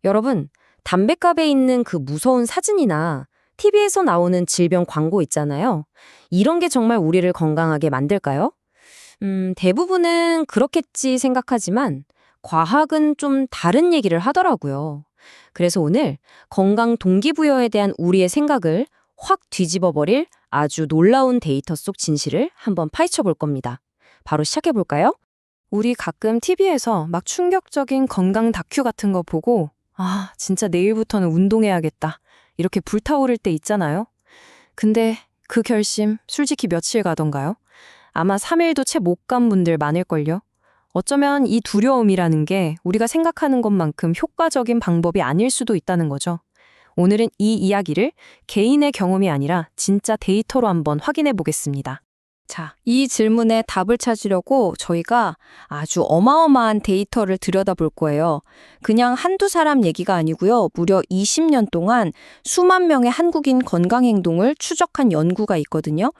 여러분, 담뱃갑에 있는 그 무서운 사진이나 TV에서 나오는 질병 광고 있잖아요. 이런 게 정말 우리를 건강하게 만들까요? 대부분은 그렇겠지 생각하지만 과학은 좀 다른 얘기를 하더라고요. 그래서 오늘 건강 동기부여에 대한 우리의 생각을 확 뒤집어 버릴 아주 놀라운 데이터 속 진실을 한번 파헤쳐 볼 겁니다. 바로 시작해 볼까요? 우리 가끔 TV에서 막 충격적인 건강 다큐 같은 거 보고 진짜 내일부터는 운동해야겠다. 이렇게 불타오를 때 있잖아요. 근데 그 결심 솔직히 며칠 가던가요? 아마 3일도 채 못 간 분들 많을걸요. 어쩌면 이 두려움이라는 게 우리가 생각하는 것만큼 효과적인 방법이 아닐 수도 있다는 거죠. 오늘은 이 이야기를 개인의 경험이 아니라 진짜 데이터로 한번 확인해 보겠습니다. 자, 이 질문에 답을 찾으려고 저희가 아주 어마어마한 데이터를 들여다볼 거예요. 그냥 한두 사람 얘기가 아니고요. 무려 20년 동안 수만 명의 한국인 건강 행동을 추적한 연구가 있거든요.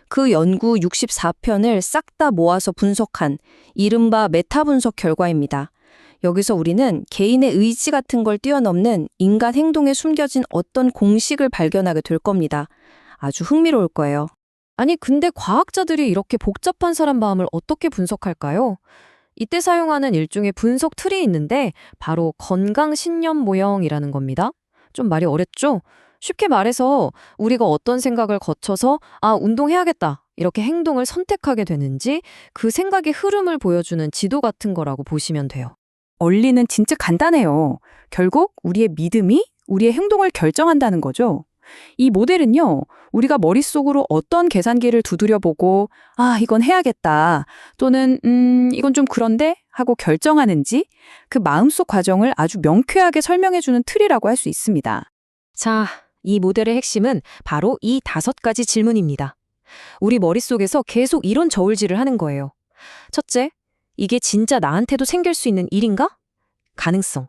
그 연구 64편을 싹 다 모아서 분석한 이른바 메타 분석 결과입니다. 여기서 우리는 개인의 의지 같은 걸 뛰어넘는 인간 행동에 숨겨진 어떤 공식을 발견하게 될 겁니다. 아주 흥미로울 거예요. 아니, 근데 과학자들이 이렇게 복잡한 사람 마음을 어떻게 분석할까요? 이때 사용하는 일종의 분석 툴이 있는데 바로 건강 신념 모형이라는 겁니다. 좀 말이 어렵죠? 쉽게 말해서 우리가 어떤 생각을 거쳐서 운동해야겠다 이렇게 행동을 선택하게 되는지 그 생각의 흐름을 보여주는 지도 같은 거라고 보시면 돼요. 원리는 진짜 간단해요. 결국 우리의 믿음이 우리의 행동을 결정한다는 거죠. 이 모델은요, 우리가 머릿속으로 어떤 계산기를 두드려보고 이건 해야겠다 또는 이건 좀 그런데 하고 결정하는지 그 마음속 과정을 아주 명쾌하게 설명해주는 틀이라고 할 수 있습니다. 자, 이 모델의 핵심은 바로 이 5가지 질문입니다. 우리 머릿속에서 계속 이런 저울질을 하는 거예요. 첫째, 이게 진짜 나한테도 생길 수 있는 일인가? 가능성.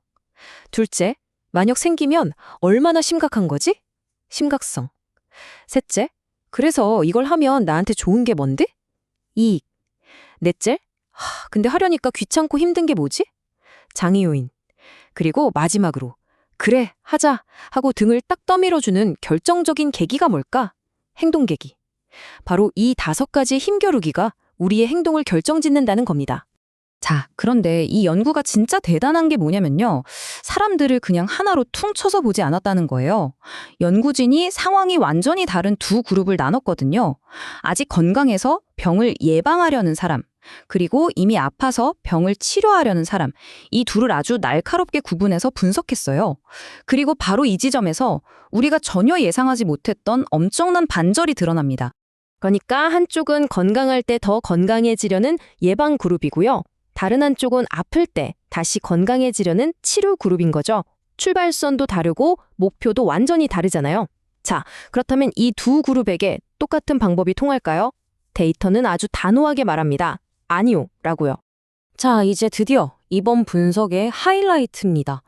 둘째, 만약 생기면 얼마나 심각한 거지? 심각성. 셋째, 그래서 이걸 하면 나한테 좋은 게 뭔데? 이익. 넷째, 근데 하려니까 귀찮고 힘든 게 뭐지? 장애 요인. 그리고 마지막으로 그래, 하자 하고 등을 딱 떠밀어주는 결정적인 계기가 뭘까? 행동 계기. 바로 이 5가지의 힘겨루기가 우리의 행동을 결정짓는다는 겁니다. 자, 그런데 이 연구가 진짜 대단한 게 뭐냐면요. 사람들을 그냥 하나로 퉁 쳐서 보지 않았다는 거예요. 연구진이 상황이 완전히 다른 두 그룹을 나눴거든요. 아직 건강해서 병을 예방하려는 사람, 그리고 이미 아파서 병을 치료하려는 사람, 이 둘을 아주 날카롭게 구분해서 분석했어요. 그리고 바로 이 지점에서 우리가 전혀 예상하지 못했던 엄청난 반절이 드러납니다. 그러니까 한쪽은 건강할 때 더 건강해지려는 예방 그룹이고요. 다른 한쪽은 아플 때 다시 건강해지려는 치료 그룹인 거죠. 출발선도 다르고 목표도 완전히 다르잖아요. 자, 그렇다면 이 두 그룹에게 똑같은 방법이 통할까요? 데이터는 아주 단호하게 말합니다. 아니요, 라고요. 자, 이제 드디어 이번 분석의 하이라이트입니다.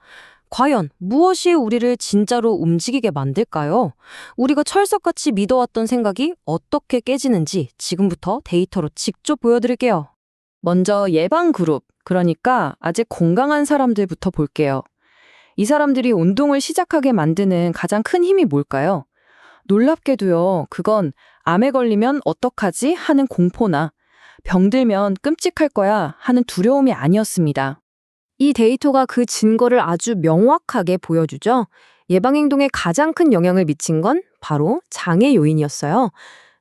과연 무엇이 우리를 진짜로 움직이게 만들까요? 우리가 철석같이 믿어왔던 생각이 어떻게 깨지는지 지금부터 데이터로 직접 보여드릴게요. 먼저 예방 그룹, 그러니까 아직 건강한 사람들부터 볼게요. 이 사람들이 운동을 시작하게 만드는 가장 큰 힘이 뭘까요? 놀랍게도요, 그건 암에 걸리면 어떡하지 하는 공포나 병들면 끔찍할 거야 하는 두려움이 아니었습니다. 이 데이터가 그 증거를 아주 명확하게 보여주죠. 예방행동에 가장 큰 영향을 미친 건 바로 장애 요인이었어요.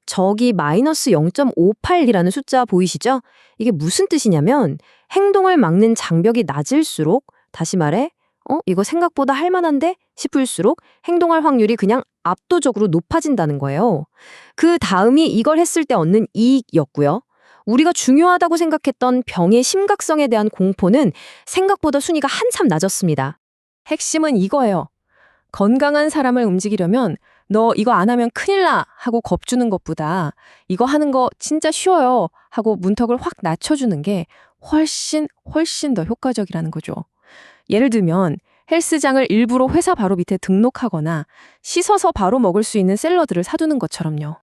저기 마이너스 0.58이라는 숫자 보이시죠? 이게 무슨 뜻이냐면 행동을 막는 장벽이 낮을수록, 다시 말해 이거 생각보다 할 만한데 싶을수록 행동할 확률이 그냥 압도적으로 높아진다는 거예요. 그 다음이 이걸 했을 때 얻는 이익이었고요. 우리가 중요하다고 생각했던 병의 심각성에 대한 공포는 생각보다 순위가 한참 낮았습니다. 핵심은 이거예요. 건강한 사람을 움직이려면 너 이거 안 하면 큰일 나 하고 겁주는 것보다 이거 하는 거 진짜 쉬워요 하고 문턱을 확 낮춰주는 게 훨씬 더 효과적이라는 거죠. 예를 들면 헬스장을 일부러 회사 바로 밑에 등록하거나 씻어서 바로 먹을 수 있는 샐러드를 사두는 것처럼요.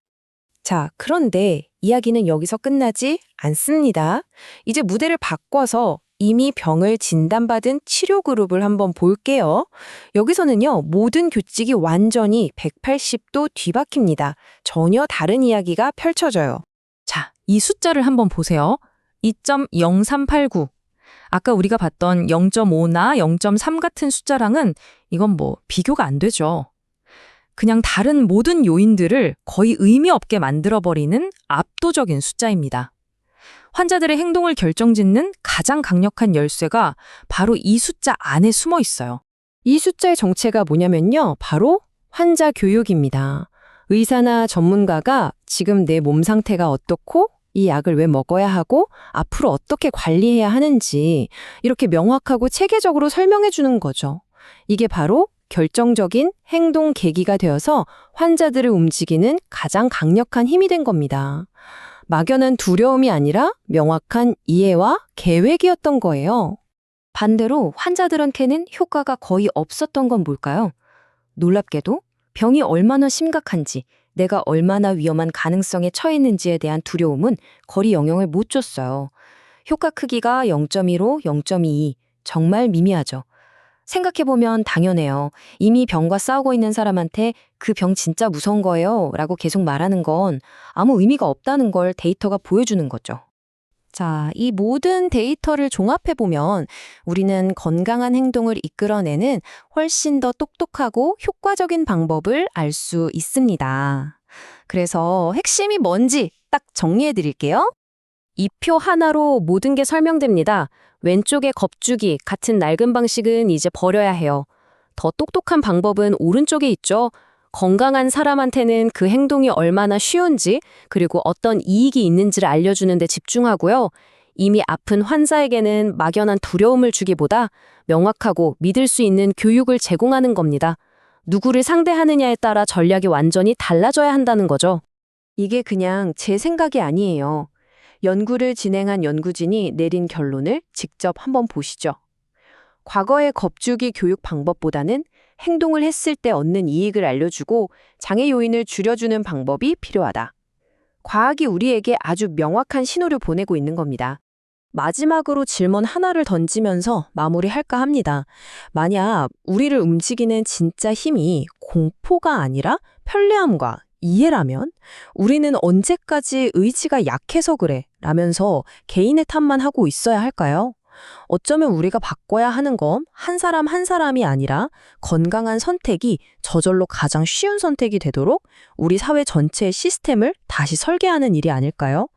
자, 그런데 이야기는 여기서 끝나지 않습니다. 이제 무대를 바꿔서 이미 병을 진단받은 치료 그룹을 한번 볼게요. 여기서는요, 모든 규칙이 완전히 180도 뒤바뀝니다. 전혀 다른 이야기가 펼쳐져요. 자, 이 숫자를 한번 보세요. 2.0389. 아까 우리가 봤던 0.5나 0.3 같은 숫자랑은 이건 뭐 비교가 안 되죠. 그냥 다른 모든 요인들을 거의 의미 없게 만들어버리는 압도적인 숫자입니다. 환자들의 행동을 결정짓는 가장 강력한 열쇠가 바로 이 숫자 안에 숨어 있어요. 이 숫자의 정체가 뭐냐면요. 바로 환자 교육입니다. 의사나 전문가가 지금 내 몸 상태가 어떻고 이 약을 왜 먹어야 하고 앞으로 어떻게 관리해야 하는지 이렇게 명확하고 체계적으로 설명해 주는 거죠. 이게 바로 결정적인 행동 계기가 되어서 환자들을 움직이는 가장 강력한 힘이 된 겁니다. 막연한 두려움이 아니라 명확한 이해와 계획이었던 거예요. 반대로 환자들한테는 효과가 거의 없었던 건 뭘까요? 놀랍게도 병이 얼마나 심각한지, 내가 얼마나 위험한 가능성에 처했는지에 대한 두려움은 거리 영향을 못 줬어요. 효과 크기가 0.15, 0.22, 정말 미미하죠. 생각해보면 당연해요. 이미 병과 싸우고 있는 사람한테 그 병 진짜 무서운 거예요 라고 계속 말하는 건 아무 의미가 없다는 걸 데이터가 보여주는 거죠. 자, 이 모든 데이터를 종합해보면 우리는 건강한 행동을 이끌어내는 훨씬 더 똑똑하고 효과적인 방법을 알 수 있습니다. 그래서 핵심이 뭔지 딱 정리해드릴게요. 이 표 하나로 모든 게 설명됩니다. 왼쪽의 겁주기 같은 낡은 방식은 이제 버려야 해요. 더 똑똑한 방법은 오른쪽에 있죠. 건강한 사람한테는 그 행동이 얼마나 쉬운지 그리고 어떤 이익이 있는지를 알려주는 데 집중하고요. 이미 아픈 환자에게는 막연한 두려움을 주기보다 명확하고 믿을 수 있는 교육을 제공하는 겁니다. 누구를 상대하느냐에 따라 전략이 완전히 달라져야 한다는 거죠. 이게 그냥 제 생각이 아니에요. 연구를 진행한 연구진이 내린 결론을 직접 한번 보시죠. 과거의 겁주기 교육 방법보다는 행동을 했을 때 얻는 이익을 알려주고 장애 요인을 줄여주는 방법이 필요하다. 과학이 우리에게 아주 명확한 신호를 보내고 있는 겁니다. 마지막으로 질문 하나를 던지면서 마무리할까 합니다. 만약 우리를 움직이는 진짜 힘이 공포가 아니라 편리함과 이해라면 우리는 언제까지 의지가 약해서 그래 라면서 개인의 탓만 하고 있어야 할까요? 어쩌면 우리가 바꿔야 하는 건 한 사람 한 사람이 아니라 건강한 선택이 저절로 가장 쉬운 선택이 되도록 우리 사회 전체의 시스템을 다시 설계하는 일이 아닐까요?